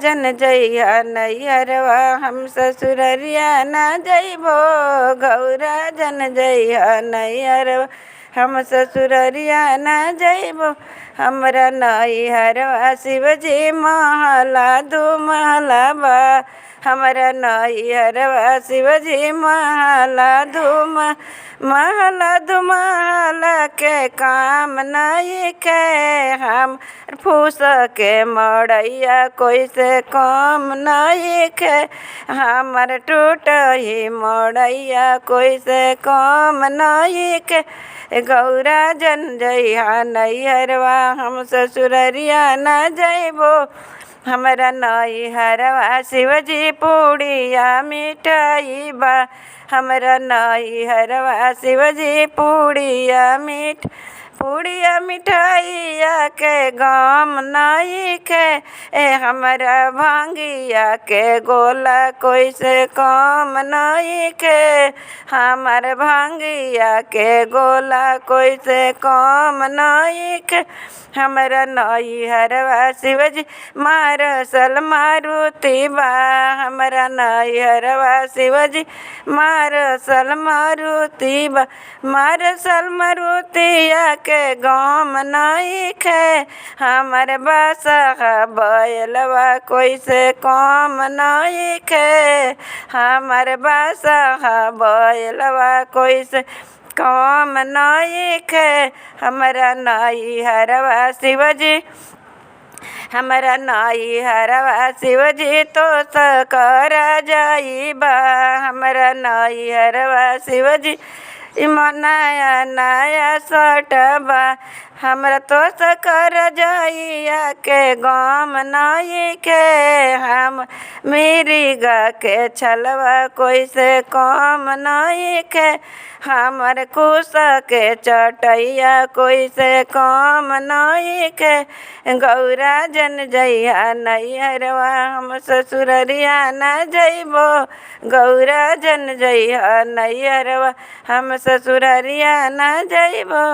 जन जइहा नैहरवा हम ससुररिया न जइबो गौरा जन जइहा नैहरवा हम ससुररिया न जइबो हमरा नैहरवा शिवजी महला दू महला बा हमरा नैहरवा शिवजी महला दू महला के काम नहीं के हम फूस के मड़ैया कोई से काम नहीं के हमर टूट ही मड़ैया कोई से काम नहीं के गौरा जन जइहा नैहरवा हम ससुररिया न जइबो हमरा नैहरवा शिवजी पूड़िया मिठाई बा हमरा नैहरवा शिवजी पूड़िया मिठाइया के गम नहीं के हमरा भांगिया के गोला कोई से कम नहीं के हमर भांगिया के गोला कोई से कम नहीं के हमरा नैहरवा शिवजी मारसल मारुति बा हमरा नैहरवा शिवजी मारसल मारुति बा मारसल मारुतिया के गम नहीं खे हमर बासहा बैलवा कोई से कम नहीं खे हमर बासहा बैलवा कोई से कम नहीं खे हमरा नैहरवा शिवजी हमरा नैहरवा शिवजी तो कर जाइबा हमरा नैहरवा शिवजी नया नया सटबा हमरा तो कर जाइया के गम नहीं के हम मेरी गा के छलवा कोई से कम नहीं के हमर कुश के चटैया कोई से कम नहीं के गौरा जन जइहा नैहरवा हम ससुररिया न जइबो गौरा जन जइहा नैहरवा हम ससुररिया न जइबो।